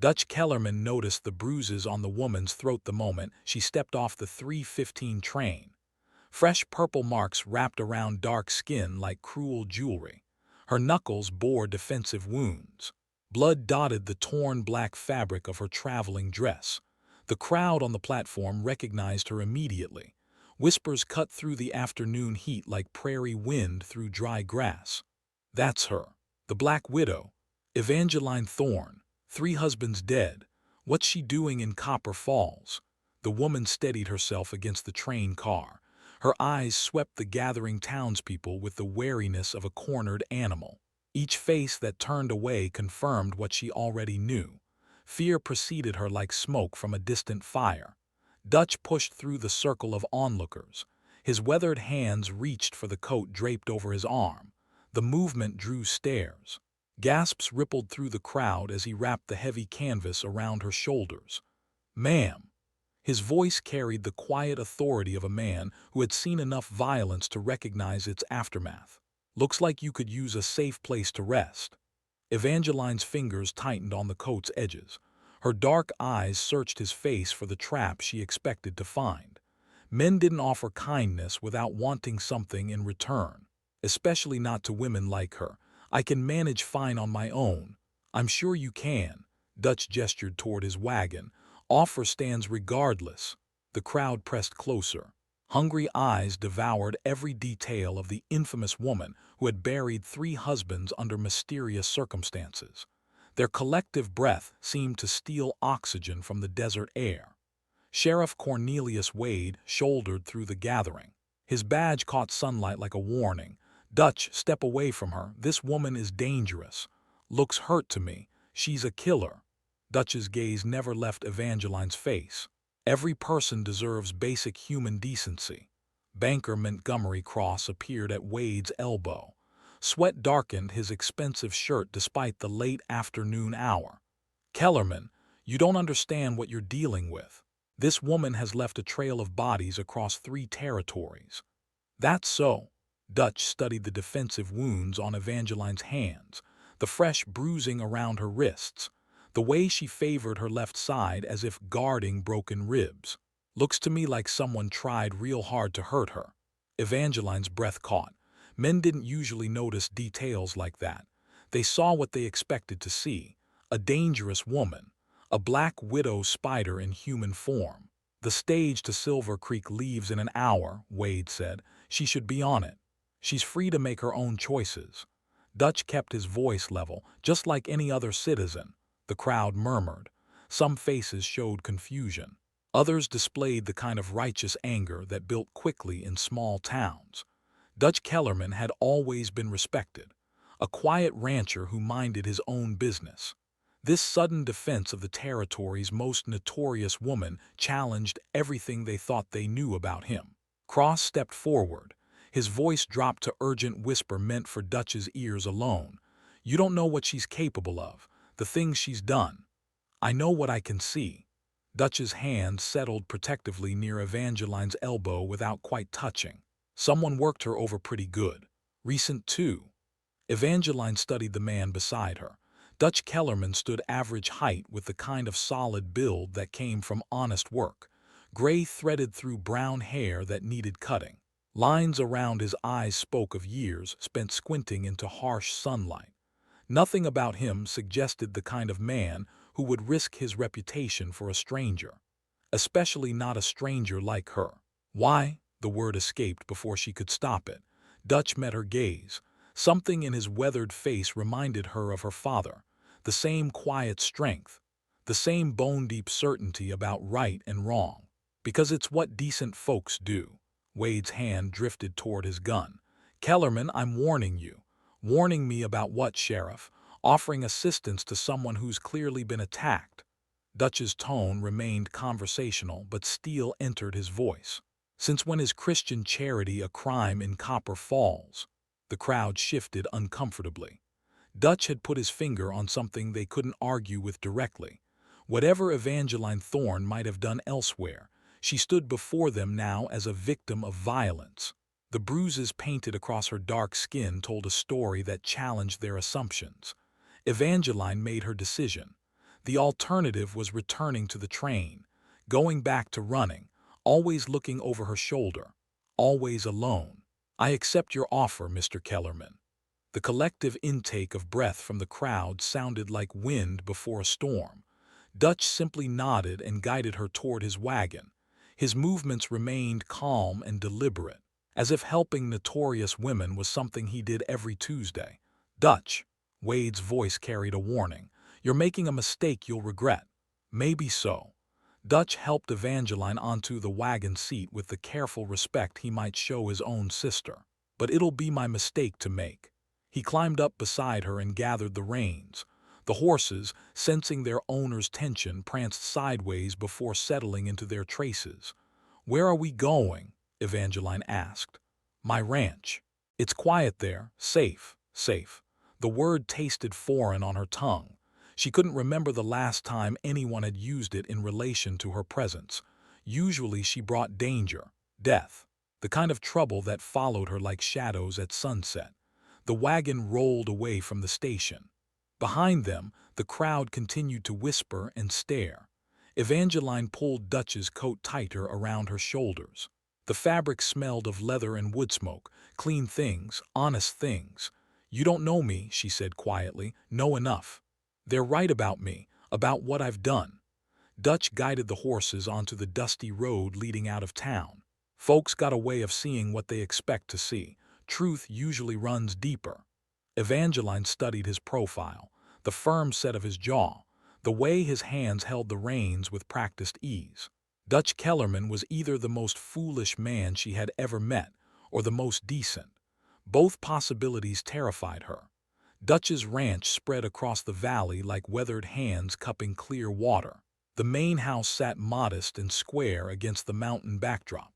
Dutch Kellerman noticed the bruises on the woman's throat the moment she stepped off the 3:15 train. Fresh purple marks wrapped around dark skin like cruel jewelry. Her knuckles bore defensive wounds. Blood dotted the torn black fabric of her traveling dress. The crowd on the platform recognized her immediately. Whispers cut through the afternoon heat like prairie wind through dry grass. That's her, the Black Widow, Evangeline Thorne, 3 husbands dead. What's she doing in Copper Falls? The woman steadied herself against the train car. Her eyes swept the gathering townspeople with the wariness of a cornered animal. Each face that turned away confirmed what she already knew. Fear preceded her like smoke from a distant fire. Dutch pushed through the circle of onlookers. His weathered hands reached for the coat draped over his arm. The movement drew stares. Gasps rippled through the crowd as he wrapped the heavy canvas around her shoulders. "Ma'am." His voice carried the quiet authority of a man who had seen enough violence to recognize its aftermath. "Looks like you could use a safe place to rest." Evangeline's fingers tightened on the coat's edges. Her dark eyes searched his face for the trap she expected to find. Men didn't offer kindness without wanting something in return, especially not to women like her. "I can manage fine on my own." "I'm sure you can." Dutch gestured toward his wagon. "Offer stands regardless." The crowd pressed closer. Hungry eyes devoured every detail of the infamous woman who had buried 3 husbands under mysterious circumstances. Their collective breath seemed to steal oxygen from the desert air. Sheriff Cornelius Wade shouldered through the gathering. His badge caught sunlight like a warning. "Dutch, step away from her. This woman is dangerous. Looks hurt to me. She's a killer." Dutch's gaze never left Evangeline's face. Every person deserves basic human decency. Banker Montgomery Cross appeared at Wade's elbow. Sweat darkened his expensive shirt despite the late afternoon hour. "Kellerman, you don't understand what you're dealing with. This woman has left a trail of bodies across 3 territories." "That's so." Dutch studied the defensive wounds on Evangeline's hands, the fresh bruising around her wrists, the way she favored her left side as if guarding broken ribs. "Looks to me like someone tried real hard to hurt her." Evangeline's breath caught. Men didn't usually notice details like that. They saw what they expected to see: a dangerous woman, a Black Widow spider in human form. "The stage to Silver Creek leaves in an hour," Wade said. "She should be on it. She's free to make her own choices." Dutch kept his voice level, just like any other citizen. The crowd murmured. Some faces showed confusion. Others displayed the kind of righteous anger that built quickly in small towns. Dutch Kellerman had always been respected, a quiet rancher who minded his own business. This sudden defense of the territory's most notorious woman challenged everything they thought they knew about him. Cross stepped forward. His voice dropped to urgent whisper meant for Dutch's ears alone. "You don't know what she's capable of, the things she's done." "I know what I can see." Dutch's hand settled protectively near Evangeline's elbow without quite touching. "Someone worked her over pretty good. Recent too." Evangeline studied the man beside her. Dutch Kellerman stood average height with the kind of solid build that came from honest work. Gray threaded through brown hair that needed cutting. Lines around his eyes spoke of years spent squinting into harsh sunlight. Nothing about him suggested the kind of man who would risk his reputation for a stranger, especially not a stranger like her. "Why?" the word escaped before she could stop it. Dutch met her gaze. Something in his weathered face reminded her of her father, the same quiet strength, the same bone-deep certainty about right and wrong. "Because it's what decent folks do." Wade's hand drifted toward his gun. "Kellerman, I'm warning you." "Warning me about what, Sheriff?" "Offering assistance to someone who's clearly been attacked." Dutch's tone remained conversational, but steel entered his voice. "Since when is Christian charity a crime in Copper Falls?" The crowd shifted uncomfortably. Dutch had put his finger on something they couldn't argue with directly. Whatever Evangeline Thorne might have done elsewhere, she stood before them now as a victim of violence. The bruises painted across her dark skin told a story that challenged their assumptions. Evangeline made her decision. The alternative was returning to the train, going back to running, always looking over her shoulder, always alone. "I accept your offer, Mr. Kellerman." The collective intake of breath from the crowd sounded like wind before a storm. Dutch simply nodded and guided her toward his wagon. His movements remained calm and deliberate, as if helping notorious women was something he did every Tuesday. "Dutch," Wade's voice carried a warning, "you're making a mistake you'll regret." "Maybe so." Dutch helped Evangeline onto the wagon seat with the careful respect he might show his own sister. "But it'll be my mistake to make." He climbed up beside her and gathered the reins. The horses, sensing their owner's tension, pranced sideways before settling into their traces. "Where are we going?" Evangeline asked. "My ranch. It's quiet there, safe, safe." The word tasted foreign on her tongue. She couldn't remember the last time anyone had used it in relation to her presence. Usually she brought danger, death, the kind of trouble that followed her like shadows at sunset. The wagon rolled away from the station. Behind them, the crowd continued to whisper and stare. Evangeline pulled Dutch's coat tighter around her shoulders. The fabric smelled of leather and wood smoke, clean things, honest things. "You don't know me," she said quietly, "know enough. They're right about me, about what I've done." Dutch guided the horses onto the dusty road leading out of town. Folks got a way of seeing what they expect to see. Truth usually runs deeper. Evangeline studied his profile, the firm set of his jaw, the way his hands held the reins with practiced ease. Dutch Kellerman was either the most foolish man she had ever met or the most decent. Both possibilities terrified her. Dutch's ranch spread across the valley like weathered hands cupping clear water. The main house sat modest and square against the mountain backdrop.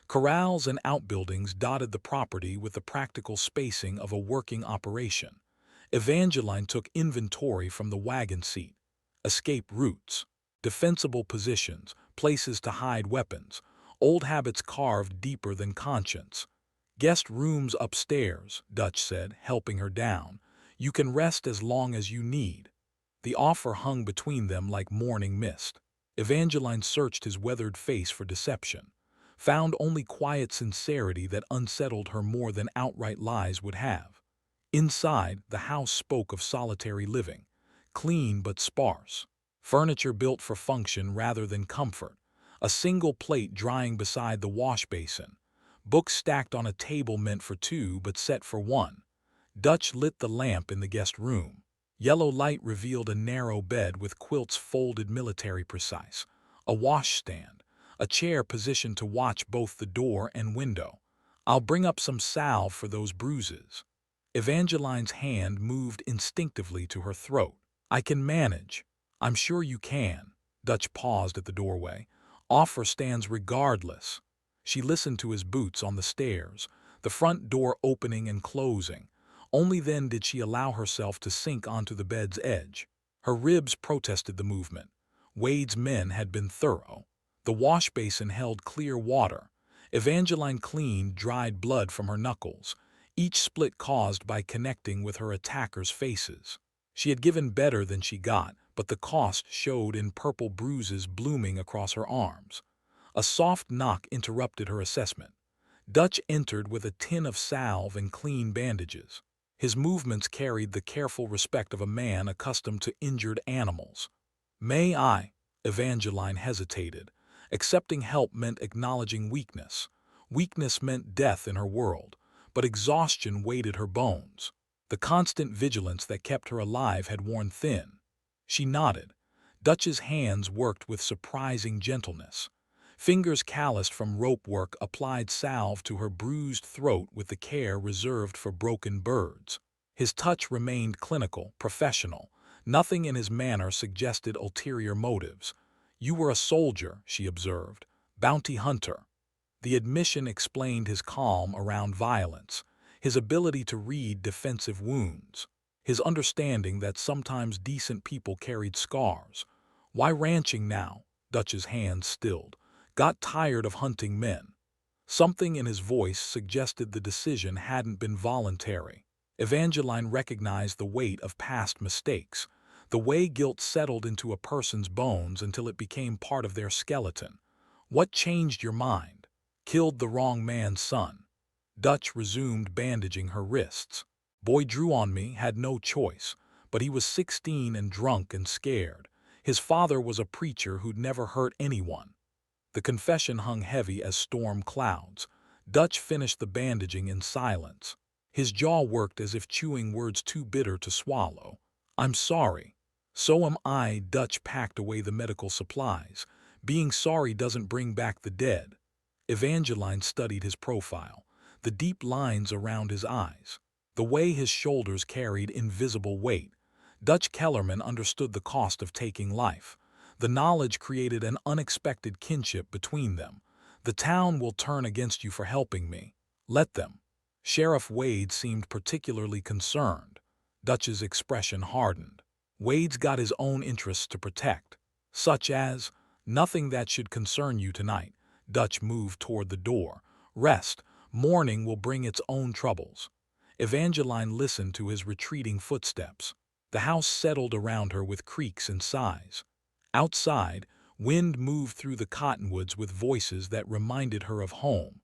Corrals and outbuildings dotted the property with the practical spacing of a working operation. Evangeline took inventory from the wagon seat. Escape routes, defensible positions, places to hide weapons, old habits carved deeper than conscience. "Guest rooms upstairs," Dutch said, helping her down. "You can rest as long as you need." The offer hung between them like morning mist. Evangeline searched his weathered face for deception, found only quiet sincerity that unsettled her more than outright lies would have. Inside, the house spoke of solitary living, clean but sparse, furniture built for function rather than comfort, a single plate drying beside the wash basin, books stacked on a table meant for two but set for one. Dutch lit the lamp in the guest room. Yellow light revealed a narrow bed with quilts folded military precise, a washstand, a chair positioned to watch both the door and window. "I'll bring up some salve for those bruises." Evangeline's hand moved instinctively to her throat. "I can manage." "I'm sure you can." Dutch paused at the doorway. "Offer stands regardless." She listened to his boots on the stairs, the front door opening and closing. Only then did she allow herself to sink onto the bed's edge. Her ribs protested the movement. Wade's men had been thorough. The wash basin held clear water. Evangeline cleaned dried blood from her knuckles, each split caused by connecting with her attackers' faces. She had given better than she got, but the cost showed in purple bruises blooming across her arms. A soft knock interrupted her assessment. Dutch entered with a tin of salve and clean bandages. His movements carried the careful respect of a man accustomed to injured animals. "May I?" Evangeline hesitated. Accepting help meant acknowledging weakness. Weakness meant death in her world, but exhaustion weighted her bones. The constant vigilance that kept her alive had worn thin. She nodded. Dutch's hands worked with surprising gentleness. Fingers calloused from rope work applied salve to her bruised throat with the care reserved for broken birds. His touch remained clinical, professional. Nothing in his manner suggested ulterior motives. "You were a soldier," she observed. "Bounty hunter." The admission explained his calm around violence, his ability to read defensive wounds, his understanding that sometimes decent people carried scars. "Why ranching now?" Dutch's hands stilled. "Got tired of hunting men." Something in his voice suggested the decision hadn't been voluntary. Evangeline recognized the weight of past mistakes. The way guilt settled into a person's bones until it became part of their skeleton. What changed your mind? Killed the wrong man's son. Dutch resumed bandaging her wrists. Boy drew on me, had no choice, but he was 16 and drunk and scared. His father was a preacher who'd never hurt anyone. The confession hung heavy as storm clouds. Dutch finished the bandaging in silence. His jaw worked as if chewing words too bitter to swallow. I'm sorry. So am I. Dutch packed away the medical supplies. Being sorry doesn't bring back the dead. Evangeline studied his profile, the deep lines around his eyes, the way his shoulders carried invisible weight. Dutch Kellerman understood the cost of taking life. The knowledge created an unexpected kinship between them. The town will turn against you for helping me. Let them. Sheriff Wade seemed particularly concerned. Dutch's expression hardened. Wade's got his own interests to protect, such as, nothing that should concern you tonight. Dutch moved toward the door. Rest. Morning will bring its own troubles. Evangeline listened to his retreating footsteps. The house settled around her with creaks and sighs. Outside, wind moved through the cottonwoods with voices that reminded her of home,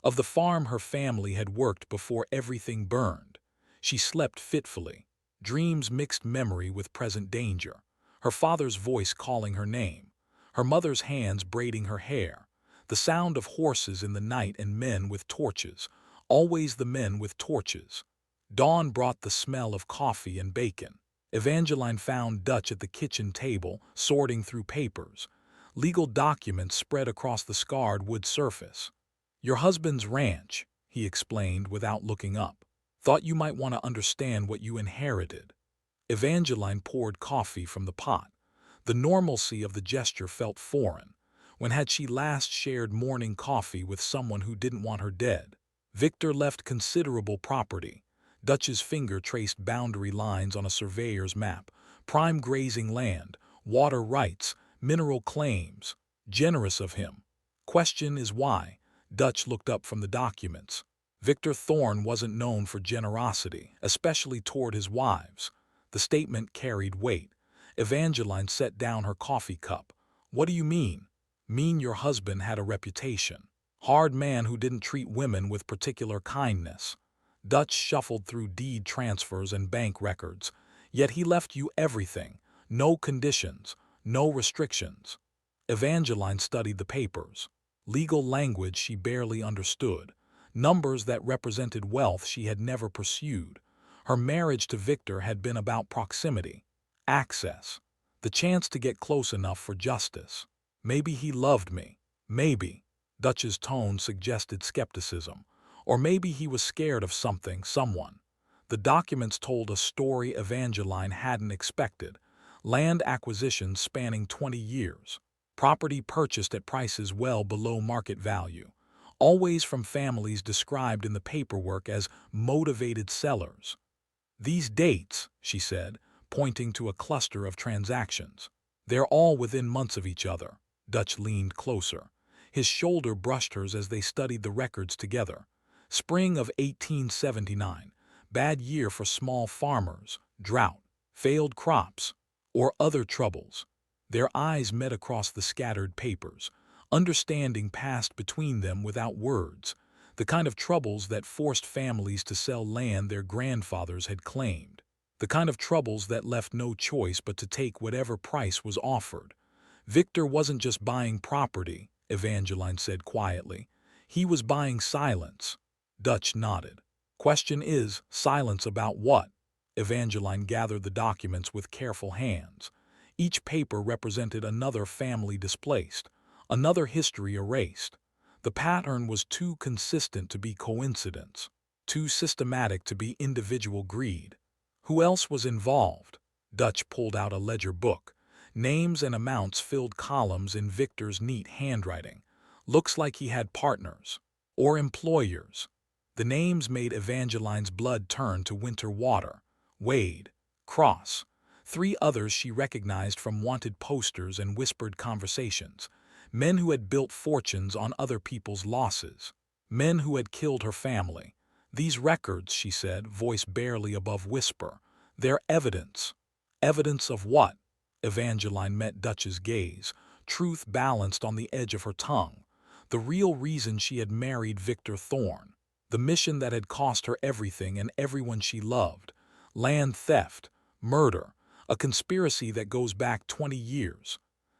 of the farm her family had worked before everything burned. She slept fitfully. Dreams mixed memory with present danger. Her father's voice calling her name, her mother's hands braiding her hair, the sound of horses in the night and men with torches, always the men with torches. Dawn brought the smell of coffee and bacon. Evangeline found Dutch at the kitchen table, sorting through papers. Legal documents spread across the scarred wood surface. Your husband's ranch, he explained without looking up. Thought you might want to understand what you inherited. Evangeline poured coffee from the pot. The normalcy of the gesture felt foreign. When had she last shared morning coffee with someone who didn't want her dead? Victor left considerable property. Dutch's finger traced boundary lines on a surveyor's map. Prime grazing land, water rights, mineral claims. Generous of him. Question is why? Dutch looked up from the documents. Victor Thorne wasn't known for generosity, especially toward his wives. The statement carried weight. Evangeline set down her coffee cup. What do you mean? Mean your husband had a reputation. Hard man who didn't treat women with particular kindness. Dutch shuffled through deed transfers and bank records. Yet he left you everything. No conditions, no restrictions. Evangeline studied the papers. Legal language she barely understood. Numbers that represented wealth she had never pursued. Her marriage to Victor had been about proximity, access, the chance to get close enough for justice. Maybe he loved me. Maybe. Dutch's tone suggested skepticism. Or maybe he was scared of something, someone. The documents told a story Evangeline hadn't expected. Land acquisitions spanning 20 years. Property purchased at prices well below market value. Always from families described in the paperwork as motivated sellers. These dates, she said, pointing to a cluster of transactions. They're all within months of each other. Dutch leaned closer. His shoulder brushed hers as they studied the records together. Spring of 1879. Bad year for small farmers, drought, failed crops, or other troubles. Their eyes met across the scattered papers. Understanding passed between them without words, the kind of troubles that forced families to sell land their grandfathers had claimed, the kind of troubles that left no choice but to take whatever price was offered. Victor wasn't just buying property, Evangeline said quietly. He was buying silence. Dutch nodded. Question is, silence about what? Evangeline gathered the documents with careful hands. Each paper represented another family displaced, another history erased. The pattern was too consistent to be coincidence, too systematic to be individual greed. Who else was involved? Dutch pulled out a ledger book. Names and amounts filled columns in Victor's neat handwriting. Looks like he had partners. Or employers. The names made Evangeline's blood turn to winter water. Wade, Cross. 3 others she recognized from wanted posters and whispered conversations. Men who had built fortunes on other people's losses. Men who had killed her family. These records, she said, voice barely above whisper. They're evidence. Evidence of what? Evangeline met Dutch's gaze, truth balanced on the edge of her tongue. The real reason she had married Victor Thorne. The mission that had cost her everything and everyone she loved. Land theft, murder, a conspiracy that goes back 20 years.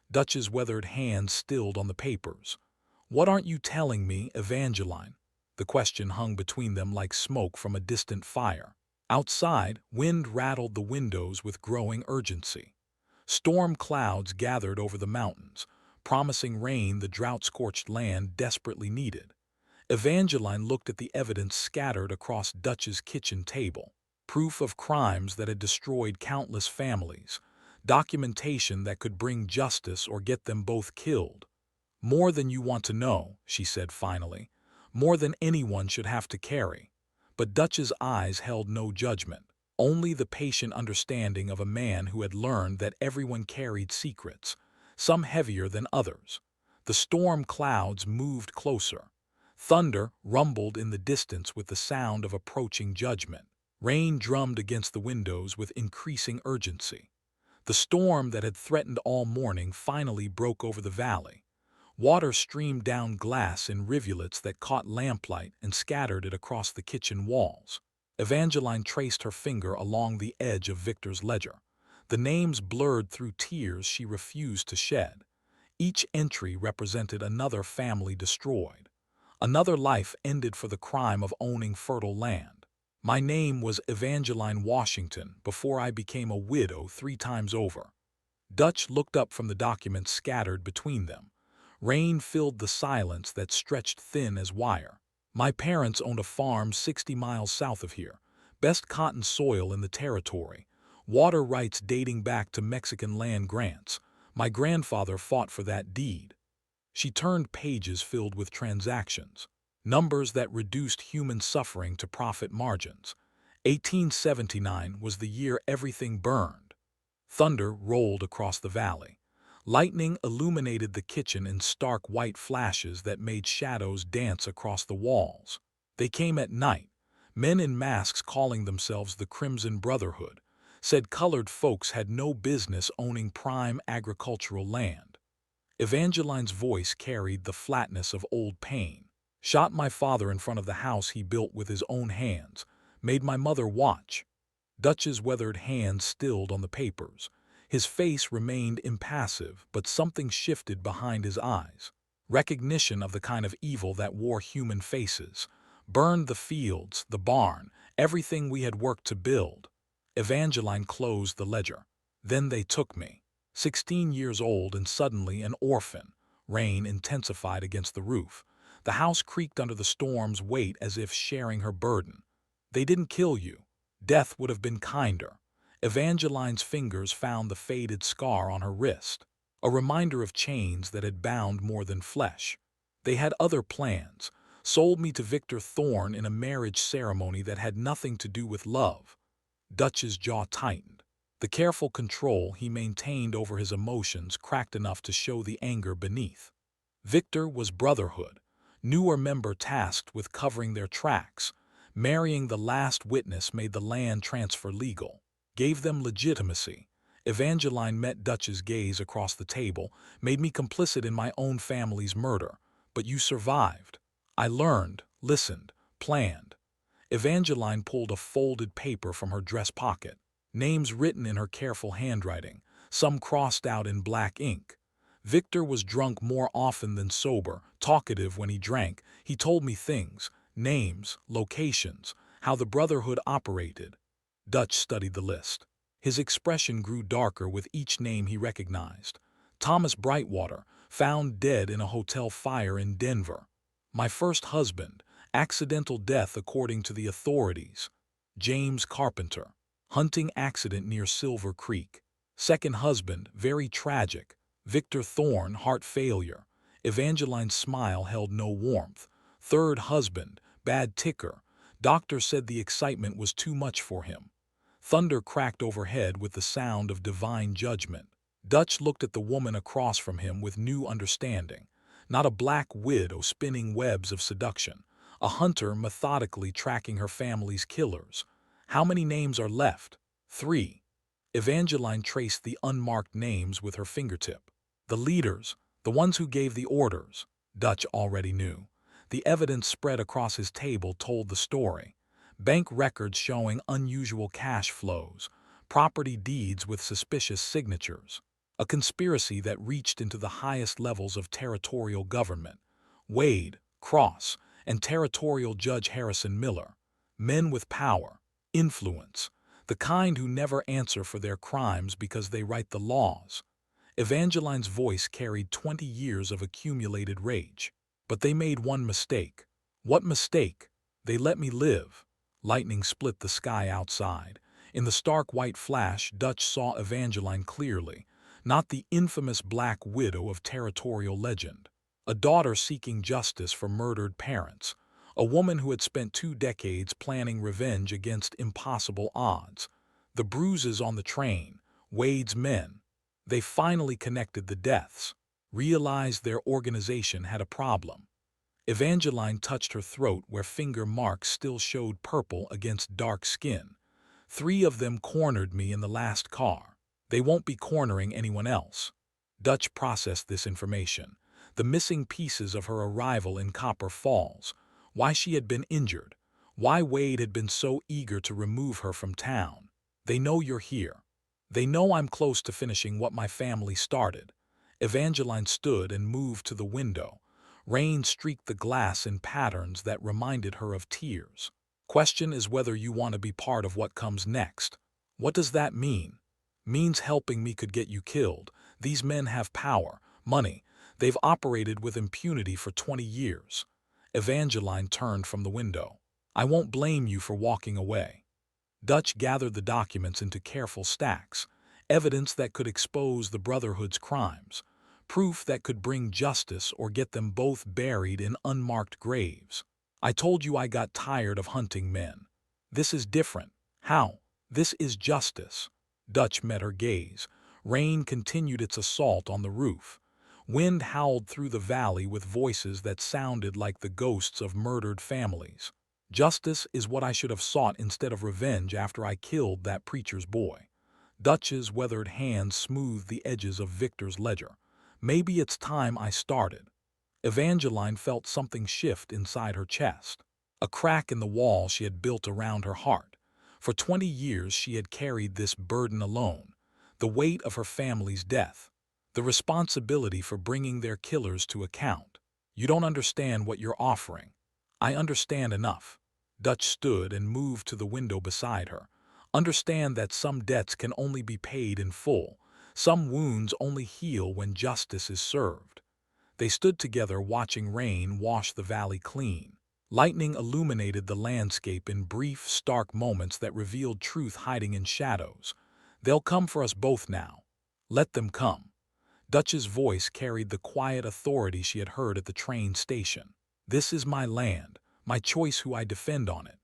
Dutch's weathered hand stilled on the papers. What aren't you telling me, Evangeline? The question hung between them like smoke from a distant fire. Outside, wind rattled the windows with growing urgency. Storm clouds gathered over the mountains, promising rain the drought-scorched land desperately needed. Evangeline looked at the evidence scattered across Dutch's kitchen table. Proof of crimes that had destroyed countless families. Documentation that could bring justice or get them both killed. More than you want to know, she said finally. More than anyone should have to carry. But Dutch's eyes held no judgment, only the patient understanding of a man who had learned that everyone carried secrets, some heavier than others. The storm clouds moved closer. Thunder rumbled in the distance with the sound of approaching judgment. Rain drummed against the windows with increasing urgency. The storm that had threatened all morning finally broke over the valley. Water streamed down glass in rivulets that caught lamplight and scattered it across the kitchen walls. Evangeline traced her finger along the edge of Victor's ledger. The names blurred through tears she refused to shed. Each entry represented another family destroyed. Another life ended for the crime of owning fertile land. My name was Evangeline Washington before I became a widow 3 times over. Dutch looked up from the documents scattered between them. Rain filled the silence that stretched thin as wire. My parents owned a farm 60 miles south of here, best cotton soil in the territory, water rights dating back to Mexican land grants. My grandfather fought for that deed. She turned pages filled with transactions, numbers that reduced human suffering to profit margins. 1879 was the year everything burned. Thunder rolled across the valley. Lightning illuminated the kitchen in stark white flashes that made shadows dance across the walls. They came at night, men in masks calling themselves the Crimson Brotherhood, said colored folks had no business owning prime agricultural land. Evangeline's voice carried the flatness of old pain. Shot my father in front of the house he built with his own hands, made my mother watch. Dutch's weathered hand stilled on the papers. His face remained impassive, but something shifted behind his eyes. Recognition of the kind of evil that wore human faces. Burned the fields, the barn, everything we had worked to build. Evangeline closed the ledger. Then they took me. 16 years old and suddenly an orphan. Rain intensified against the roof. The house creaked under the storm's weight as if sharing her burden. They didn't kill you. Death would have been kinder. Evangeline's fingers found the faded scar on her wrist, a reminder of chains that had bound more than flesh. They had other plans, sold me to Victor Thorne in a marriage ceremony that had nothing to do with love. Dutch's jaw tightened. The careful control he maintained over his emotions cracked enough to show the anger beneath. Victor was brotherhood, newer member tasked with covering their tracks. Marrying the last witness made the land transfer legal, gave them legitimacy. Evangeline met Dutch's gaze across the table, made me complicit in my own family's murder. But you survived. I learned, listened, planned. Evangeline pulled a folded paper from her dress pocket. Names written in her careful handwriting, some crossed out in black ink. Victor was drunk more often than sober, talkative when he drank. He told me things, names, locations, how the Brotherhood operated. Dutch studied the list. His expression grew darker with each name he recognized. Thomas Brightwater, found dead in a hotel fire in Denver. My first husband, accidental death according to the authorities. James Carpenter, hunting accident near Silver Creek. Second husband, very tragic. Victor Thorne, heart failure. Evangeline's smile held no warmth. Third husband, bad ticker. Doctor said the excitement was too much for him. Thunder cracked overhead with the sound of divine judgment. Dutch looked at the woman across from him with new understanding. Not a black widow spinning webs of seduction. A hunter methodically tracking her family's killers. How many names are left? 3. Evangeline traced the unmarked names with her fingertip. The leaders, the ones who gave the orders, Dutch already knew. The evidence spread across his table told the story. Bank records showing unusual cash flows, property deeds with suspicious signatures, a conspiracy that reached into the highest levels of territorial government. Wade, Cross, and territorial Judge Harrison Miller, men with power, influence, the kind who never answer for their crimes because they write the laws. Evangeline's voice carried 20 years of accumulated rage. But they made one mistake. What mistake? They let me live. Lightning split the sky outside. In the stark white flash, Dutch saw Evangeline clearly, not the infamous Black Widow of territorial legend. A daughter seeking justice for murdered parents. A woman who had spent 2 decades planning revenge against impossible odds. The bruises on the train, Wade's men. They finally connected the deaths, realized their organization had a problem. Evangeline touched her throat where finger marks still showed purple against dark skin. 3 of them cornered me in the last car. They won't be cornering anyone else. Dutch processed this information. The missing pieces of her arrival in Copper Falls, why she had been injured, why Wade had been so eager to remove her from town. They know you're here. They know I'm close to finishing what my family started. Evangeline stood and moved to the window. Rain streaked the glass in patterns that reminded her of tears. Question is whether you want to be part of what comes next. What does that mean? Means helping me could get you killed. These men have power, money. They've operated with impunity for 20 years. Evangeline turned from the window. I won't blame you for walking away. Dutch gathered the documents into careful stacks, evidence that could expose the Brotherhood's crimes, proof that could bring justice or get them both buried in unmarked graves. I told you I got tired of hunting men. This is different. How? This is justice. Dutch met her gaze. Rain continued its assault on the roof. Wind howled through the valley with voices that sounded like the ghosts of murdered families. Justice is what I should have sought instead of revenge after I killed that preacher's boy. Dutch's weathered hands smoothed the edges of Victor's ledger. Maybe it's time I started. Evangeline felt something shift inside her chest. A crack in the wall she had built around her heart. For 20 years she had carried this burden alone. The weight of her family's death. The responsibility for bringing their killers to account. You don't understand what you're offering. I understand enough. Dutch stood and moved to the window beside her. Understand that some debts can only be paid in full. Some wounds only heal when justice is served. They stood together watching rain wash the valley clean. Lightning illuminated the landscape in brief, stark moments that revealed truth hiding in shadows. They'll come for us both now. Let them come. Dutch's voice carried the quiet authority she had heard at the train station. This is my land, my choice who I defend on it.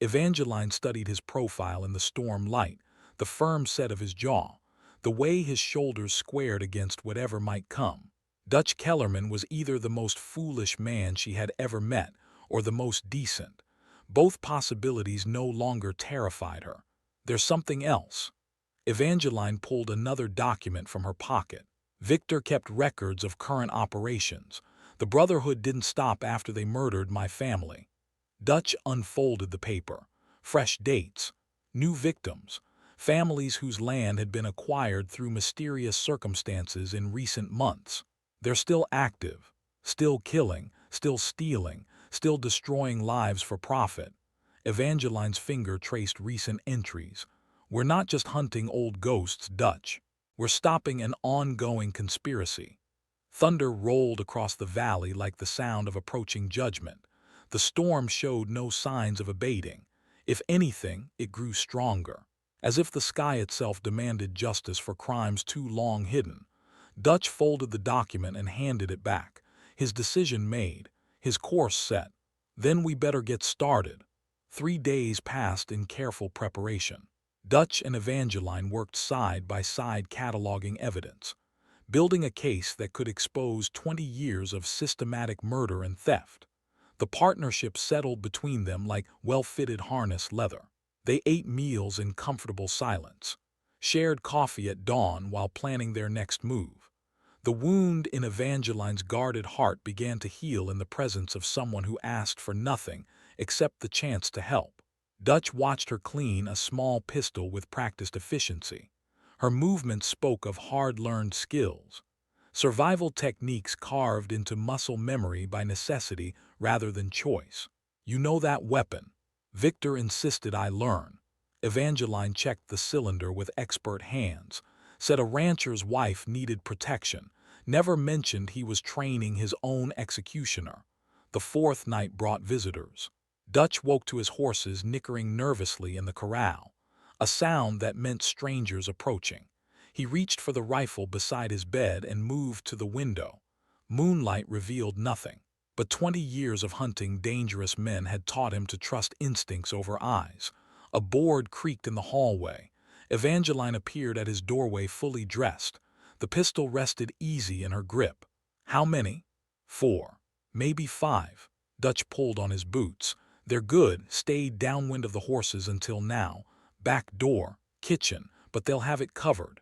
Evangeline studied his profile in the storm light, the firm set of his jaw, the way his shoulders squared against whatever might come. Dutch Kellerman was either the most foolish man she had ever met or the most decent. Both possibilities no longer terrified her. There's something else. Evangeline pulled another document from her pocket. Victor kept records of current operations. The Brotherhood didn't stop after they murdered my family. Dutch unfolded the paper. Fresh dates, new victims, families whose land had been acquired through mysterious circumstances in recent months. They're still active, still killing, still stealing, still destroying lives for profit. Evangeline's finger traced recent entries. We're not just hunting old ghosts, Dutch. We're stopping an ongoing conspiracy. Thunder rolled across the valley like the sound of approaching judgment. The storm showed no signs of abating. If anything, it grew stronger, as if the sky itself demanded justice for crimes too long hidden. Dutch folded the document and handed it back, his decision made, his course set. Then we better get started. 3 days passed in careful preparation. Dutch and Evangeline worked side by side cataloging evidence, building a case that could expose 20 years of systematic murder and theft. The partnership settled between them like well-fitted harness leather. They ate meals in comfortable silence, shared coffee at dawn while planning their next move. The wound in Evangeline's guarded heart began to heal in the presence of someone who asked for nothing except the chance to help. Dutch watched her clean a small pistol with practiced efficiency. Her movements spoke of hard-learned skills, survival techniques carved into muscle memory by necessity rather than choice. "You know that weapon?" Victor insisted I learn. Evangeline checked the cylinder with expert hands, said a rancher's wife needed protection, never mentioned he was training his own executioner. The fourth night brought visitors. Dutch woke to his horses nickering nervously in the corral, a sound that meant strangers approaching. He reached for the rifle beside his bed and moved to the window. Moonlight revealed nothing, but 20 years of hunting dangerous men had taught him to trust instincts over eyes. A board creaked in the hallway. Evangeline appeared at his doorway fully dressed. The pistol rested easy in her grip. "How many?" "4. Maybe 5. Dutch pulled on his boots. "They're good, stayed downwind of the horses until now. Back door, kitchen, but they'll have it covered."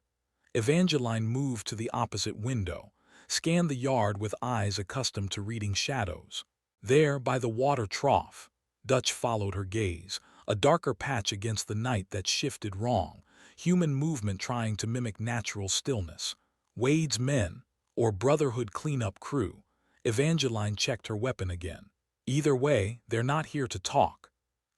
Evangeline moved to the opposite window, scanned the yard with eyes accustomed to reading shadows. There, by the water trough. Dutch followed her gaze, a darker patch against the night that shifted wrong, human movement trying to mimic natural stillness. "Wade's men, or Brotherhood cleanup crew." Evangeline checked her weapon again. "Either way, they're not here to talk."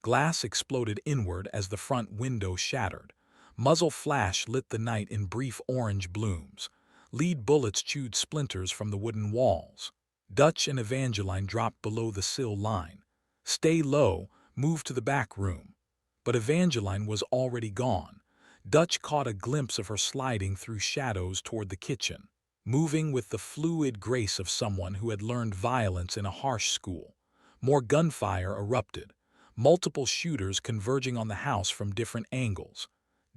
Glass exploded inward as the front window shattered. Muzzle flash lit the night in brief orange blooms. Lead bullets chewed splinters from the wooden walls. Dutch and Evangeline dropped below the sill line. "Stay low, move to the back room." But Evangeline was already gone. Dutch caught a glimpse of her sliding through shadows toward the kitchen, moving with the fluid grace of someone who had learned violence in a harsh school. More gunfire erupted, multiple shooters converging on the house from different angles.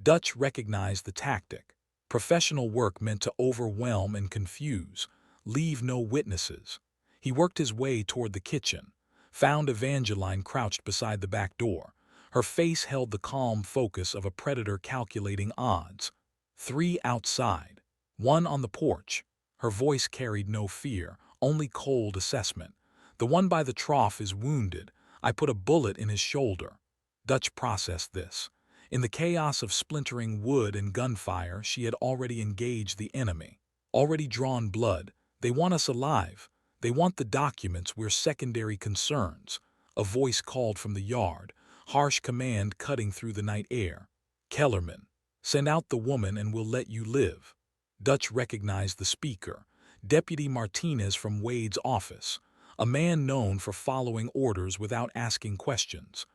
Dutch recognized the tactic. Professional work meant to overwhelm and confuse, leave no witnesses. He worked his way toward the kitchen, found Evangeline crouched beside the back door. Her face held the calm focus of a predator calculating odds. 3 outside, 1 on the porch. Her voice carried no fear, only cold assessment. "The one by the trough is wounded. I put a bullet in his shoulder." Dutch processed this. In the chaos of splintering wood and gunfire, she had already engaged the enemy, already drawn blood. "They want us alive. They want the documents. We're secondary concerns." A voice called from the yard, harsh command cutting through the night air. "Kellerman, send out the woman and we'll let you live." Dutch recognized the speaker, Deputy Martinez from Wade's office, a man known for following orders without asking questions.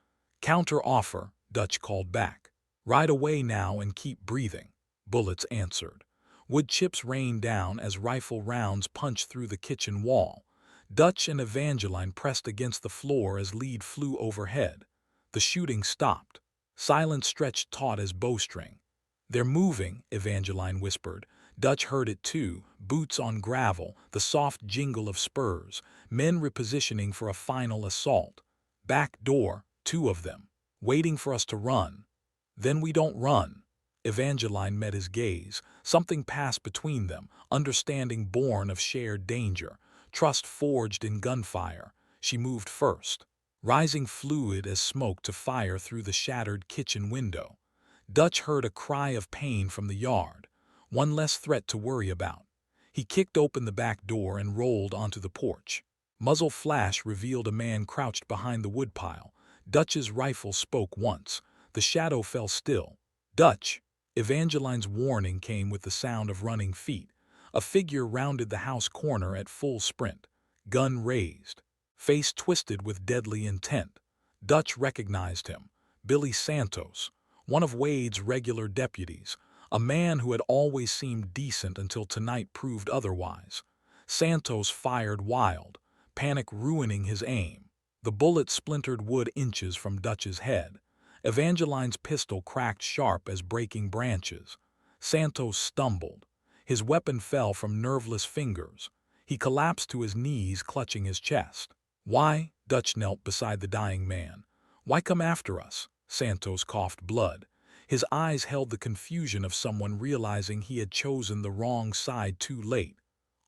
"Counter offer," Dutch called back. "Ride away now and keep breathing." Bullets answered. Wood chips rained down as rifle rounds punched through the kitchen wall. Dutch and Evangeline pressed against the floor as lead flew overhead. The shooting stopped. Silence stretched taut as bowstring. "They're moving," Evangeline whispered. Dutch heard it too, boots on gravel, the soft jingle of spurs, men repositioning for a final assault. "Back door, 2 of them, waiting for us to run." "Then we don't run." Evangeline met his gaze. Something passed between them, understanding born of shared danger, trust forged in gunfire. She moved first, rising fluid as smoke to fire through the shattered kitchen window. Dutch heard a cry of pain from the yard, one less threat to worry about. He kicked open the back door and rolled onto the porch. Muzzle flash revealed a man crouched behind the woodpile. Dutch's rifle spoke once. The shadow fell still. "Dutch!" Evangeline's warning came with the sound of running feet. A figure rounded the house corner at full sprint, gun raised, face twisted with deadly intent. Dutch recognized him. Billy Santos, one of Wade's regular deputies, a man who had always seemed decent until tonight proved otherwise. Santos fired wild, panic ruining his aim. The bullet splintered wood inches from Dutch's head. Evangeline's pistol cracked sharp as breaking branches. Santos stumbled. His weapon fell from nerveless fingers. He collapsed to his knees, clutching his chest. "Why?" Dutch knelt beside the dying man. "Why come after us?" Santos coughed blood. His eyes held the confusion of someone realizing he had chosen the wrong side too late.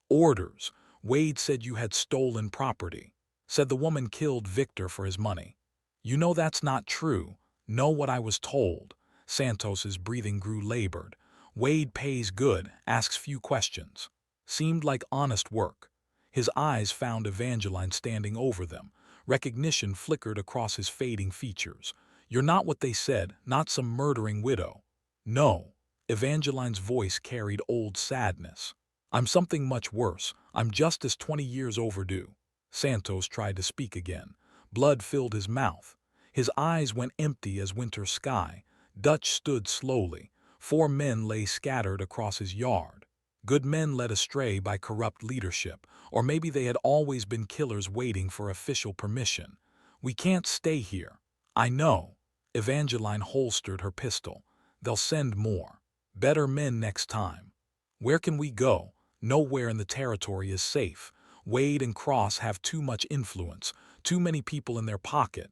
Orders. Wade said you had stolen property. Said the woman killed Victor for his money. You know that's not true. Know what I was told. Santos's breathing grew labored. Wade pays good, asks few questions. Seemed like honest work. His eyes found Evangeline standing over them. Recognition flickered across his fading features. You're not what they said, not some murdering widow. No. Evangeline's voice carried old sadness. I'm something much worse. I'm justice 20 years overdue. Santos tried to speak again. Blood filled his mouth. His eyes went empty as winter sky. Dutch stood slowly. 4 men lay scattered across his yard. Good men led astray by corrupt leadership, or maybe they had always been killers waiting for official permission. We can't stay here. I know. Evangeline holstered her pistol. They'll send more. Better men next time. Where can we go? Nowhere in the territory is safe. Wade and Cross have too much influence, too many people in their pocket.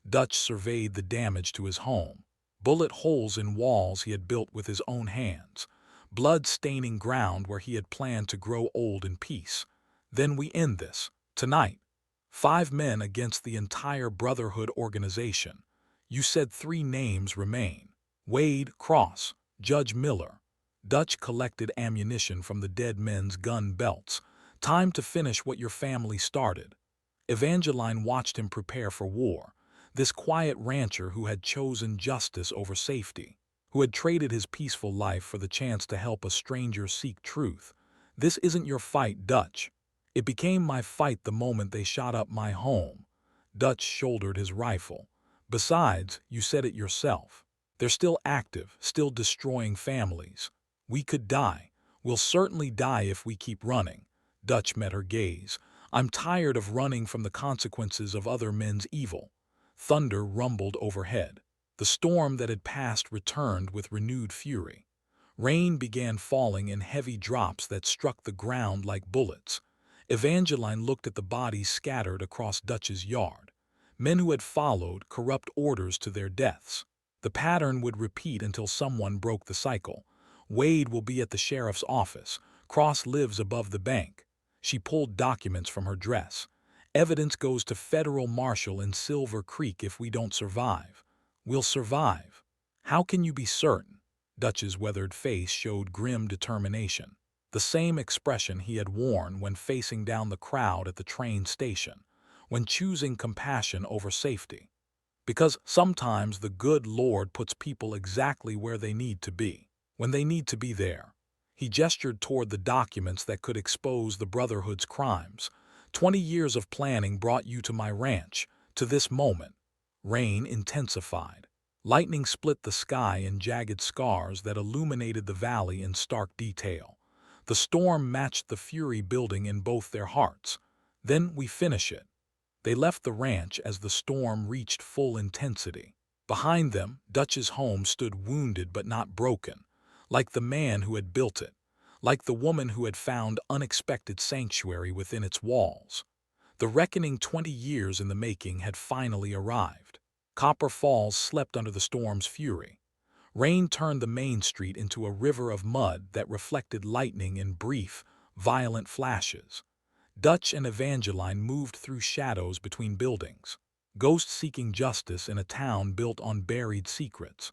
Dutch surveyed the damage to his home. Bullet holes in walls he had built with his own hands. Blood staining ground where he had planned to grow old in peace. Then we end this. Tonight. 5 men against the entire Brotherhood organization. You said 3 names remain. Wade, Cross, Judge Miller. Dutch collected ammunition from the dead men's gun belts. Time to finish what your family started. Evangeline watched him prepare for war. This quiet rancher who had chosen justice over safety, who had traded his peaceful life for the chance to help a stranger seek truth. This isn't your fight, Dutch. It became my fight the moment they shot up my home. Dutch shouldered his rifle. Besides, you said it yourself. They're still active, still destroying families. We could die. We'll certainly die if we keep running. Dutch met her gaze. I'm tired of running from the consequences of other men's evil. Thunder rumbled overhead. The storm that had passed returned with renewed fury. Rain began falling in heavy drops that struck the ground like bullets. Evangeline looked at the bodies scattered across Dutch's yard. Men who had followed corrupt orders to their deaths. The pattern would repeat until someone broke the cycle. Wade will be at the sheriff's office. Cross lives above the bank. She pulled documents from her dress. Evidence goes to federal marshal in Silver Creek if we don't survive. We'll survive. How can you be certain? Dutch's weathered face showed grim determination. The same expression he had worn when facing down the crowd at the train station, when choosing compassion over safety. Because sometimes the good Lord puts people exactly where they need to be, when they need to be there. He gestured toward the documents that could expose the Brotherhood's crimes. 20 years of planning brought you to my ranch, to this moment. Rain intensified. Lightning split the sky in jagged scars that illuminated the valley in stark detail. The storm matched the fury building in both their hearts. Then we finish it. They left the ranch as the storm reached full intensity. Behind them, Dutch's home stood wounded but not broken, like the man who had built it, like the woman who had found unexpected sanctuary within its walls. The reckoning 20 years in the making had finally arrived. Copper Falls slept under the storm's fury. Rain turned the main street into a river of mud that reflected lightning in brief, violent flashes. Dutch and Evangeline moved through shadows between buildings, ghosts seeking justice in a town built on buried secrets.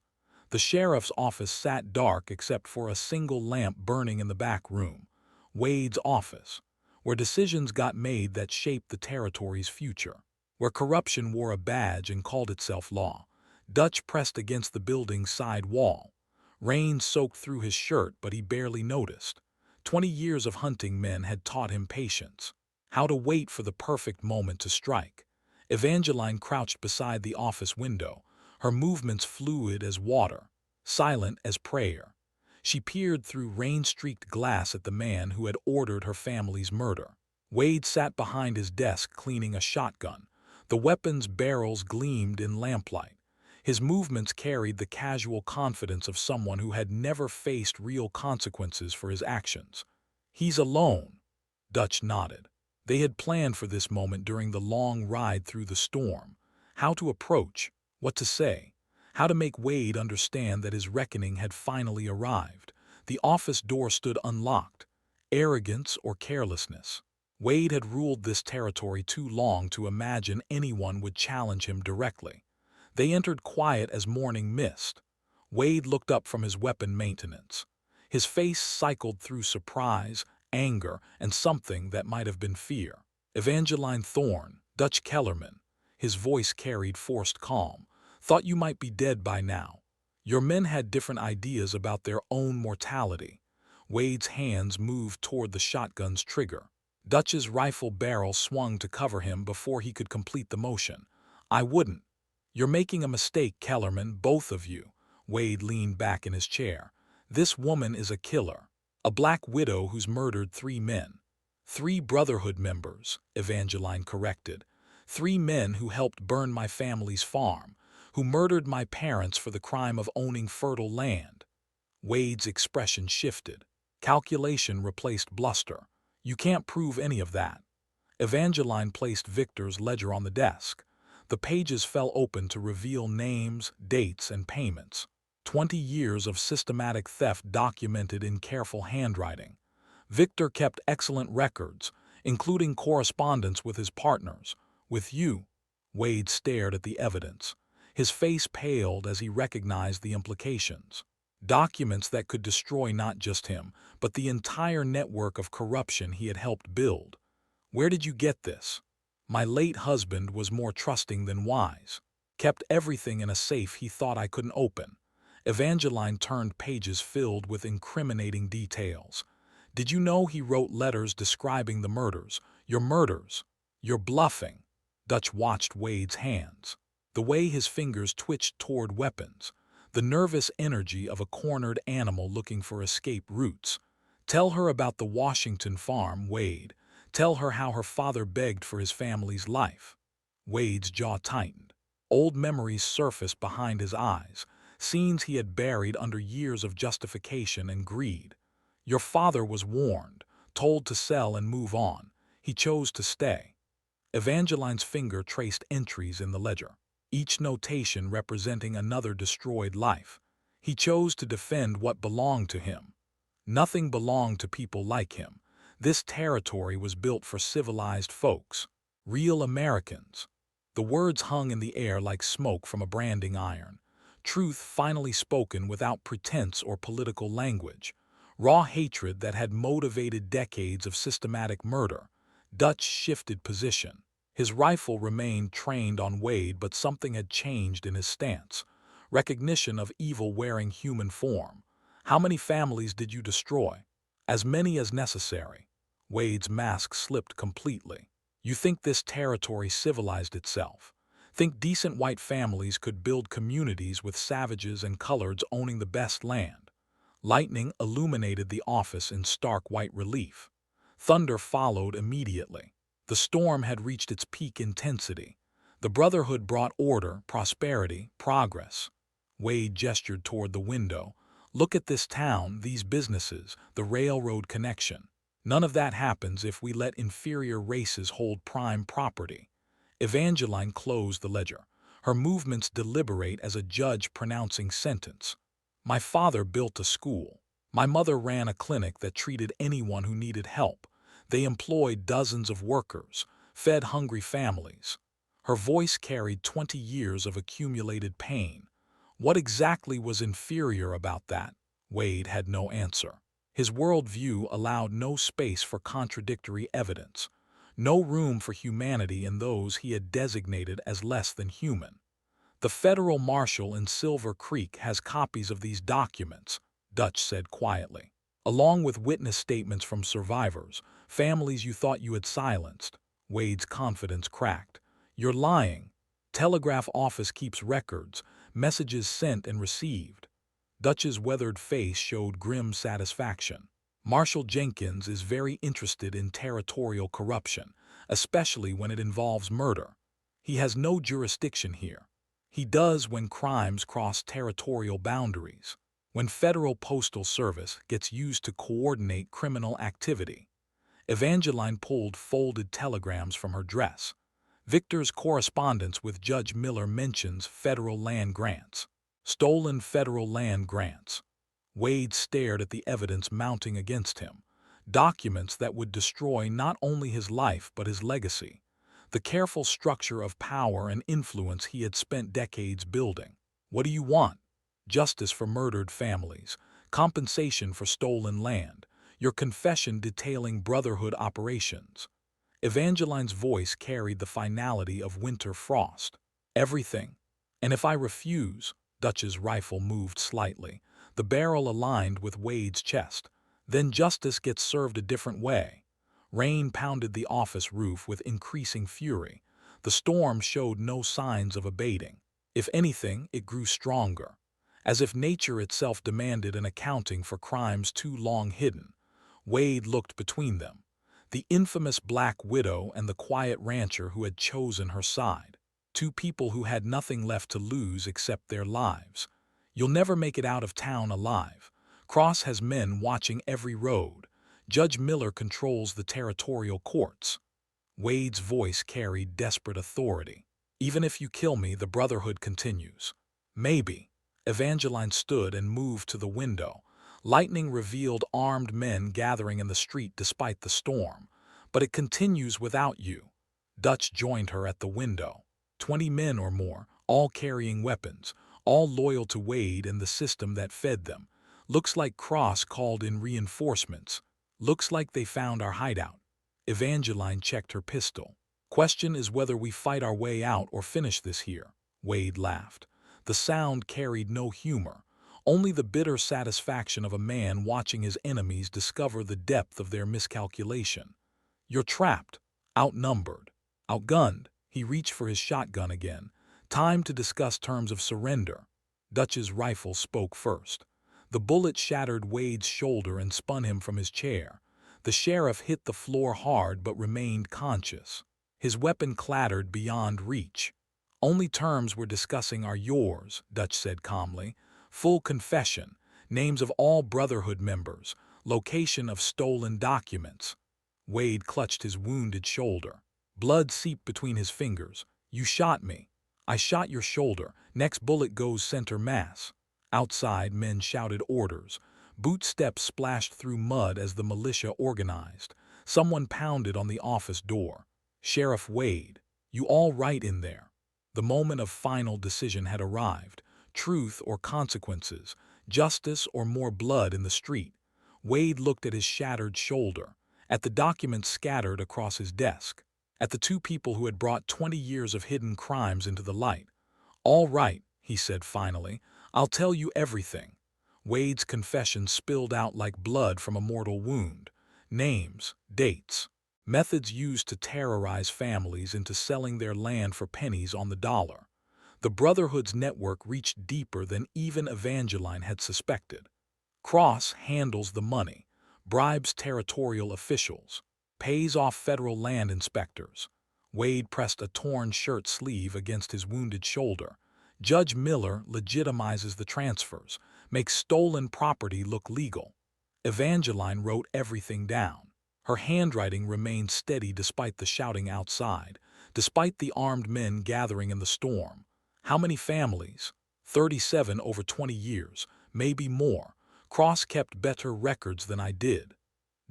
The sheriff's office sat dark except for a single lamp burning in the back room, Wade's office, where decisions got made that shaped the territory's future, where corruption wore a badge and called itself law. Dutch pressed against the building's side wall. Rain soaked through his shirt, but he barely noticed. 20 years of hunting men had taught him patience, how to wait for the perfect moment to strike. Evangeline crouched beside the office window, her movements fluid as water, silent as prayer. She peered through rain-streaked glass at the man who had ordered her family's murder. Wade sat behind his desk cleaning a shotgun. The weapon's barrels gleamed in lamplight. His movements carried the casual confidence of someone who had never faced real consequences for his actions. He's alone. Dutch nodded. They had planned for this moment during the long ride through the storm. How to approach, what to say. how to make Wade understand that his reckoning had finally arrived. The office door stood unlocked. Arrogance or carelessness? Wade had ruled this territory too long to imagine anyone would challenge him directly. They entered quiet as morning mist. Wade looked up from his weapon maintenance. His face cycled through surprise, anger, and something that might have been fear. Evangeline Thorne, Dutch Kellerman, his voice carried forced calm, thought you might be dead by now. Your men had different ideas about their own mortality. Wade's hands moved toward the shotgun's trigger. Dutch's rifle barrel swung to cover him before he could complete the motion. I wouldn't. You're making a mistake, Kellerman, both of you. Wade leaned back in his chair. This woman is a killer. A black widow who's murdered 3 men. 3 Brotherhood members, Evangeline corrected. 3 men who helped burn my family's farm, who murdered my parents for the crime of owning fertile land. Wade's expression shifted. Calculation replaced bluster. You can't prove any of that. Evangeline placed Victor's ledger on the desk. The pages fell open to reveal names, dates, and payments. 20 years of systematic theft documented in careful handwriting. Victor kept excellent records, including correspondence with his partners. With you. Wade stared at the evidence. His face paled as he recognized the implications. Documents that could destroy not just him, but the entire network of corruption he had helped build. Where did you get this? My late husband was more trusting than wise. Kept everything in a safe he thought I couldn't open. Evangeline turned pages filled with incriminating details. Did you know he wrote letters describing the murders? Your murders. You're bluffing. Dutch watched Wade's hands. The way his fingers twitched toward weapons. The nervous energy of a cornered animal looking for escape routes. Tell her about the Washington farm, Wade. Tell her how her father begged for his family's life. Wade's jaw tightened. Old memories surfaced behind his eyes, scenes he had buried under years of justification and greed. Your father was warned, told to sell and move on. He chose to stay. Evangeline's finger traced entries in the ledger, each notation representing another destroyed life. He chose to defend what belonged to him. Nothing belonged to people like him. This territory was built for civilized folks, real Americans. The words hung in the air like smoke from a branding iron. Truth finally spoken without pretense or political language. Raw hatred that had motivated decades of systematic murder. Dutch shifted position. His rifle remained trained on Wade, but something had changed in his stance. Recognition of evil wearing human form. How many families did you destroy? As many as necessary. Wade's mask slipped completely. You think this territory civilized itself? Think decent white families could build communities with savages and coloreds owning the best land? Lightning illuminated the office in stark white relief. Thunder followed immediately. The storm had reached its peak intensity. The Brotherhood brought order, prosperity, progress. Wade gestured toward the window. Look at this town, these businesses, the railroad connection. None of that happens if we let inferior races hold prime property. Evangeline closed the ledger, her movements deliberate as a judge pronouncing sentence. My father built a school. My mother ran a clinic that treated anyone who needed help. They employed dozens of workers, fed hungry families. Her voice carried 20 years of accumulated pain. What exactly was inferior about that? Wade had no answer. His worldview allowed no space for contradictory evidence, no room for humanity in those he had designated as less than human. The federal marshal in Silver Creek has copies of these documents, Dutch said quietly, along with witness statements from survivors, families you thought you had silenced. Wade's confidence cracked. You're lying. Telegraph office keeps records, messages sent and received. Dutch's weathered face showed grim satisfaction. Marshal Jenkins is very interested in territorial corruption, especially when it involves murder. He has no jurisdiction here. He does when crimes cross territorial boundaries, when Federal Postal Service gets used to coordinate criminal activity. Evangeline pulled folded telegrams from her dress. Victor's correspondence with Judge Miller mentions federal land grants. Stolen federal land grants. Wade stared at the evidence mounting against him. Documents that would destroy not only his life but his legacy. The careful structure of power and influence he had spent decades building. What do you want? Justice for murdered families. Compensation for stolen land. Your confession detailing Brotherhood operations. Evangeline's voice carried the finality of winter frost. Everything. And if I refuse, Dutch's rifle moved slightly, the barrel aligned with Wade's chest. Then justice gets served a different way. Rain pounded the office roof with increasing fury. The storm showed no signs of abating. If anything, it grew stronger, as if nature itself demanded an accounting for crimes too long hidden. Wade looked between them, the infamous Black Widow and the quiet rancher who had chosen her side. Two people who had nothing left to lose except their lives. You'll never make it out of town alive. Cross has men watching every road. Judge Miller controls the territorial courts. Wade's voice carried desperate authority. Even if you kill me, the Brotherhood continues. Maybe. Evangeline stood and moved to the window. Lightning revealed armed men gathering in the street despite the storm. But it continues without you. Dutch joined her at the window. 20 men or more, all carrying weapons, all loyal to Wade and the system that fed them. Looks like Cross called in reinforcements. Looks like they found our hideout. Evangeline checked her pistol. Question is whether we fight our way out or finish this here. Wade laughed. The sound carried no humor, only the bitter satisfaction of a man watching his enemies discover the depth of their miscalculation. You're trapped, outnumbered, outgunned. He reached for his shotgun again. Time to discuss terms of surrender. Dutch's rifle spoke first. The bullet shattered Wade's shoulder and spun him from his chair. The sheriff hit the floor hard but remained conscious. His weapon clattered beyond reach. Only terms we're discussing are yours, Dutch said calmly. Full confession, names of all Brotherhood members, location of stolen documents. Wade clutched his wounded shoulder. Blood seeped between his fingers. You shot me. I shot your shoulder. Next bullet goes center mass. Outside, men shouted orders. Boot steps splashed through mud as the militia organized. Someone pounded on the office door. Sheriff Wade, you all right in there? The moment of final decision had arrived. Truth or consequences, justice or more blood in the street. Wade looked at his shattered shoulder, at the documents scattered across his desk, at the two people who had brought 20 years of hidden crimes into the light. All right, he said finally, I'll tell you everything. Wade's confession spilled out like blood from a mortal wound. Names, dates, methods used to terrorize families into selling their land for pennies on the dollar. The Brotherhood's network reached deeper than even Evangeline had suspected. Cross handles the money, bribes territorial officials, pays off federal land inspectors. Wade pressed a torn shirt sleeve against his wounded shoulder. Judge Miller legitimizes the transfers, makes stolen property look legal. Evangeline wrote everything down. Her handwriting remained steady despite the shouting outside, despite the armed men gathering in the storm. How many families? 37 over 20 years, maybe more. Cross kept better records than I did.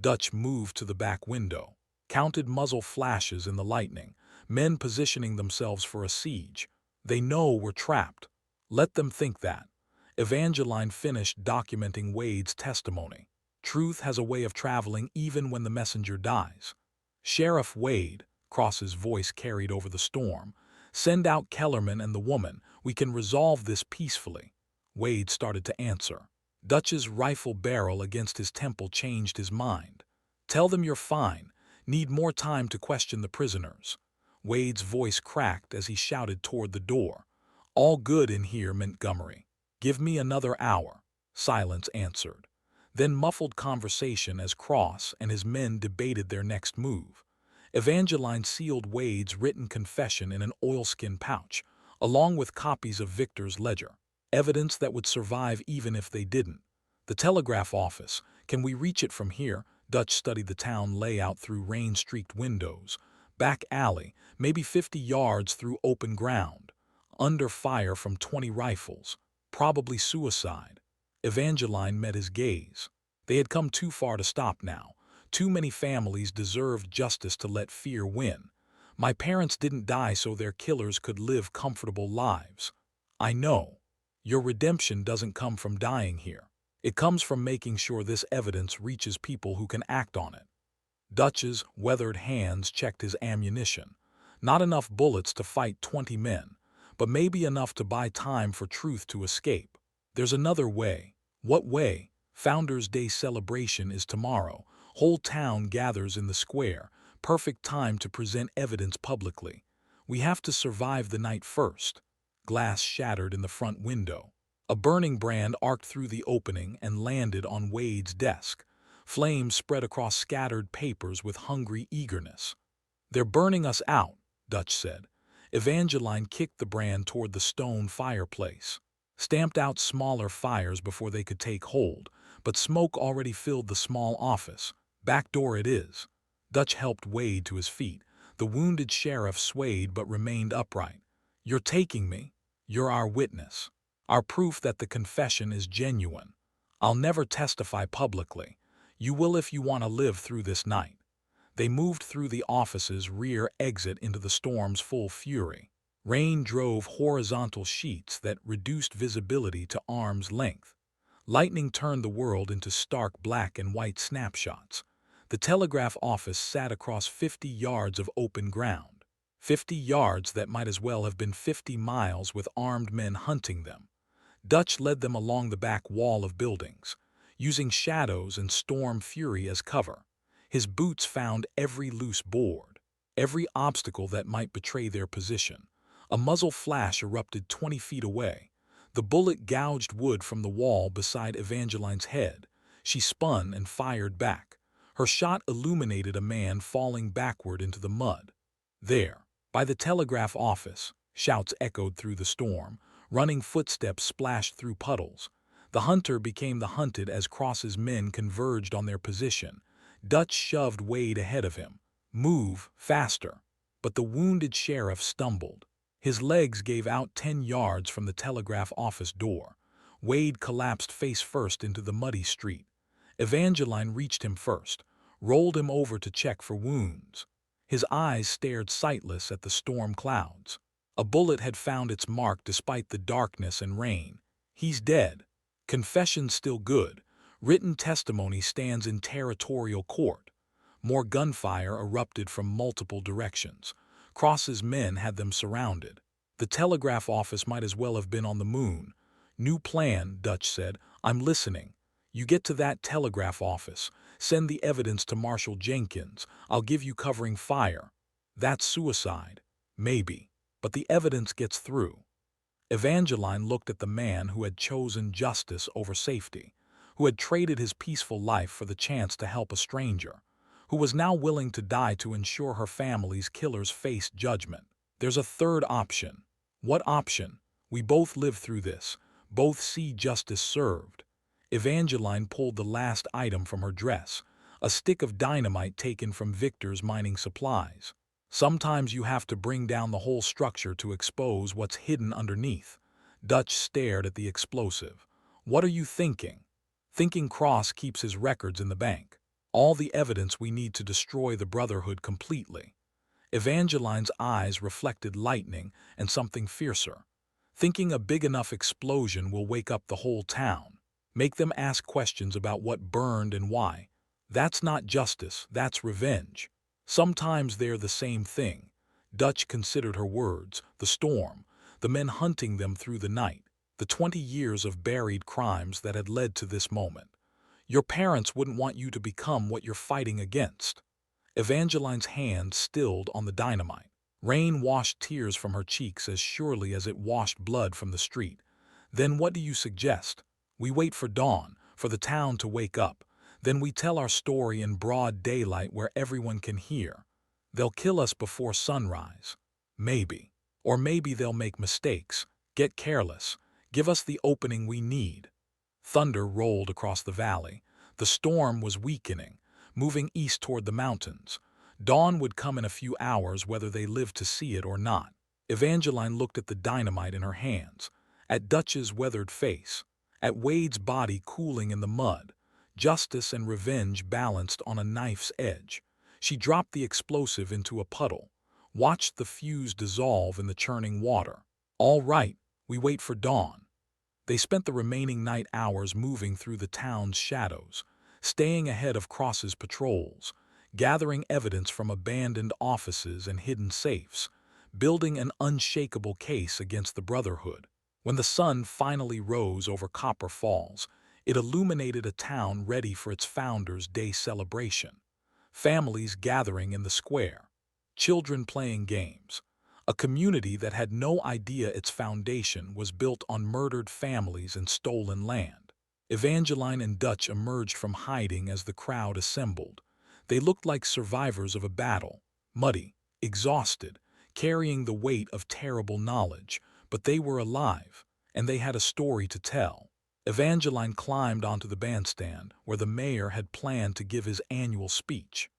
Dutch moved to the back window, counted muzzle flashes in the lightning, men positioning themselves for a siege. They know we're trapped. Let them think that. Evangeline finished documenting Wade's testimony. Truth has a way of traveling even when the messenger dies. Sheriff Wade, Cross's voice carried over the storm, send out Kellerman and the woman. We can resolve this peacefully. Wade started to answer. Dutch's rifle barrel against his temple changed his mind. Tell them you're fine. Need more time to question the prisoners. Wade's voice cracked as he shouted toward the door. All good in here, Montgomery. Give me another hour. Silence answered. Then muffled conversation as Cross and his men debated their next move. Evangeline sealed Wade's written confession in an oilskin pouch, along with copies of Victor's ledger, evidence that would survive even if they didn't. The telegraph office, can we reach it from here? Dutch studied the town layout through rain-streaked windows. Back alley, maybe 50 yards through open ground. Under fire from 20 rifles. Probably suicide. Evangeline met his gaze. They had come too far to stop now. Too many families deserved justice to let fear win. My parents didn't die so their killers could live comfortable lives. I know. Your redemption doesn't come from dying here. It comes from making sure this evidence reaches people who can act on it. Dutch's weathered hands checked his ammunition. Not enough bullets to fight 20 men, but maybe enough to buy time for truth to escape. There's another way. What way? Founders' Day celebration is tomorrow. Whole town gathers in the square. Perfect time to present evidence publicly. We have to survive the night first. Glass shattered in the front window. A burning brand arced through the opening and landed on Wade's desk. Flames spread across scattered papers with hungry eagerness. "They're burning us out," Dutch said. Evangeline kicked the brand toward the stone fireplace. Stamped out smaller fires before they could take hold, but smoke already filled the small office. "Back door it is." Dutch helped Wade to his feet. The wounded sheriff swayed but remained upright. "You're taking me. You're our witness. Our proof that the confession is genuine. I'll never testify publicly. You will if you want to live through this night." They moved through the office's rear exit into the storm's full fury. Rain drove horizontal sheets that reduced visibility to arm's length. Lightning turned the world into stark black and white snapshots. The telegraph office sat across 50 yards of open ground. 50 yards that might as well have been 50 miles with armed men hunting them. Dutch led them along the back wall of buildings, using shadows and storm fury as cover. His boots found every loose board, every obstacle that might betray their position. A muzzle flash erupted 20 feet away. The bullet gouged wood from the wall beside Evangeline's head. She spun and fired back. Her shot illuminated a man falling backward into the mud. There, by the telegraph office, shouts echoed through the storm. Running footsteps splashed through puddles. The hunter became the hunted as Cross's men converged on their position. Dutch shoved Wade ahead of him. "Move, faster." But the wounded sheriff stumbled. His legs gave out 10 yards from the telegraph office door. Wade collapsed face first into the muddy street. Evangeline reached him first, rolled him over to check for wounds. His eyes stared sightless at the storm clouds. A bullet had found its mark despite the darkness and rain. He's dead. Confession's still good. Written testimony stands in territorial court. More gunfire erupted from multiple directions. Cross's men had them surrounded. The telegraph office might as well have been on the moon. "New plan," Dutch said. "I'm listening. You get to that telegraph office. Send the evidence to Marshal Jenkins. I'll give you covering fire." "That's suicide." "Maybe. But the evidence gets through." Evangeline looked at the man who had chosen justice over safety, who had traded his peaceful life for the chance to help a stranger, who was now willing to die to ensure her family's killers faced judgment. "There's a third option." "What option?" "We both live through this. Both see justice served." Evangeline pulled the last item from her dress, a stick of dynamite taken from Victor's mining supplies. "Sometimes you have to bring down the whole structure to expose what's hidden underneath." Dutch stared at the explosive. "What are you thinking?" "Thinking Cross keeps his records in the bank. All the evidence we need to destroy the Brotherhood completely." Evangeline's eyes reflected lightning and something fiercer. "Thinking a big enough explosion will wake up the whole town. Make them ask questions about what burned and why. That's not justice, that's revenge. Sometimes they're the same thing." Dutch considered her words. The storm, the men hunting them through the night, the 20 years of buried crimes that had led to this moment. "Your parents wouldn't want you to become what you're fighting against." Evangeline's hand stilled on the dynamite. Rain washed tears from her cheeks as surely as it washed blood from the street. "Then what do you suggest?" "We wait for dawn, for the town to wake up. Then we tell our story in broad daylight where everyone can hear. They'll kill us before sunrise. Maybe. Or maybe they'll make mistakes, get careless, give us the opening we need." Thunder rolled across the valley. The storm was weakening, moving east toward the mountains. Dawn would come in a few hours whether they lived to see it or not. Evangeline looked at the dynamite in her hands. at Dutch's weathered face, at Wade's body cooling in the mud. Justice and revenge balanced on a knife's edge. She dropped the explosive into a puddle, watched the fuse dissolve in the churning water. All right, we wait for dawn. They spent the remaining night hours moving through the town's shadows, staying ahead of Cross's patrols, gathering evidence from abandoned offices and hidden safes, building an unshakable case against the Brotherhood. When the sun finally rose over Copper Falls, it illuminated a town ready for its Founders' Day celebration. Families gathering in the square, children playing games, a community that had no idea its foundation was built on murdered families and stolen land. Evangeline and Dutch emerged from hiding as the crowd assembled. They looked like survivors of a battle, muddy, exhausted, carrying the weight of terrible knowledge, but they were alive, and they had a story to tell. Evangeline climbed onto the bandstand where the mayor had planned to give his annual speech.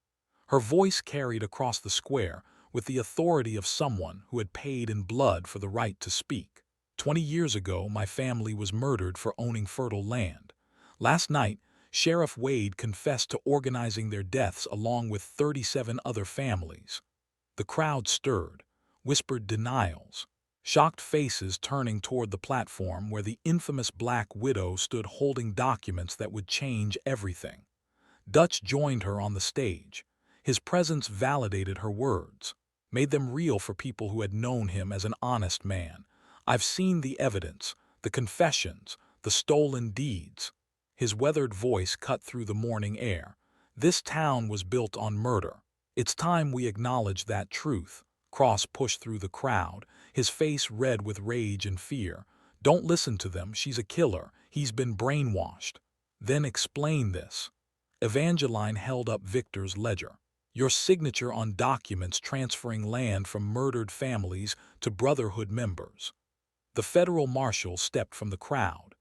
Her voice carried across the square with the authority of someone who had paid in blood for the right to speak. 20 years ago, my family was murdered for owning fertile land. Last night, Sheriff Wade confessed to organizing their deaths along with 37 other families. The crowd stirred, whispered denials, shocked faces turning toward the platform where the infamous Black Widow stood holding documents that would change everything. Dutch joined her on the stage. His presence validated her words, made them real for people who had known him as an honest man. I've seen the evidence, the confessions, the stolen deeds. His weathered voice cut through the morning air. This town was built on murder. It's time we acknowledge that truth. Cross pushed through the crowd, his face red with rage and fear. Don't listen to them, she's a killer. He's been brainwashed. Then explain this. Evangeline held up Victor's ledger. Your signature on documents transferring land from murdered families to Brotherhood members. The federal marshal stepped from the crowd.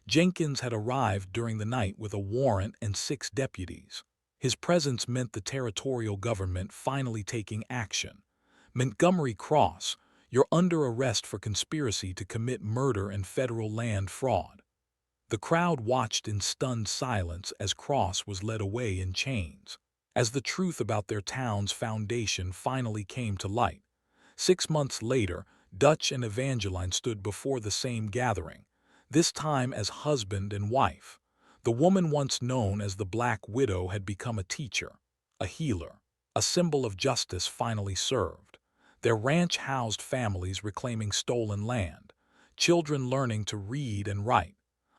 Jenkins had arrived during the night with a warrant and 6 deputies. His presence meant the territorial government finally taking action. Montgomery Cross, you're under arrest for conspiracy to commit murder and federal land fraud. The crowd watched in stunned silence as Cross was led away in chains. As the truth about their town's foundation finally came to light, 6 months later, Dutch and Evangeline stood before the same gathering, this time as husband and wife. The woman once known as the Black Widow had become a teacher, a healer, a symbol of justice finally served. Their ranch housed families reclaiming stolen land, children learning to read and write,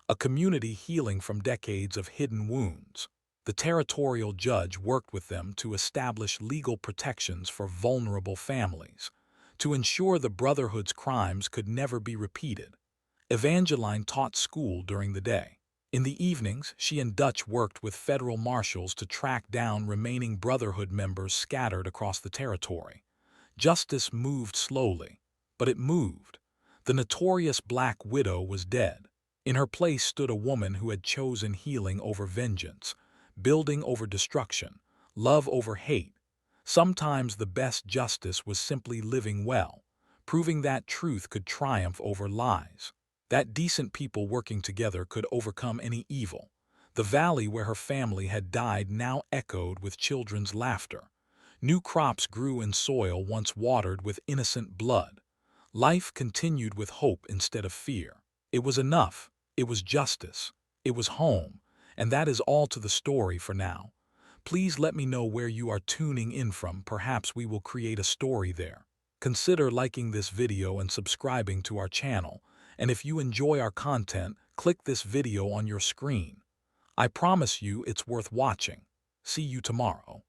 a community healing from decades of hidden wounds. The territorial judge worked with them to establish legal protections for vulnerable families, to ensure the Brotherhood's crimes could never be repeated. Evangeline taught school during the day. In the evenings, she and Dutch worked with federal marshals to track down remaining Brotherhood members scattered across the territory. Justice moved slowly, but it moved. The notorious Black Widow was dead. In her place stood a woman who had chosen healing over vengeance, building over destruction, love over hate. Sometimes the best justice was simply living well, proving that truth could triumph over lies, that decent people working together could overcome any evil. The valley where her family had died now echoed with children's laughter. New crops grew in soil once watered with innocent blood. Life continued with hope instead of fear. It was enough. It was justice. It was home. And that is all to the story for now. Please let me know where you are tuning in from. Perhaps we will create a story there. Consider liking this video and subscribing to our channel. And if you enjoy our content, click this video on your screen. I promise you it's worth watching. See you tomorrow.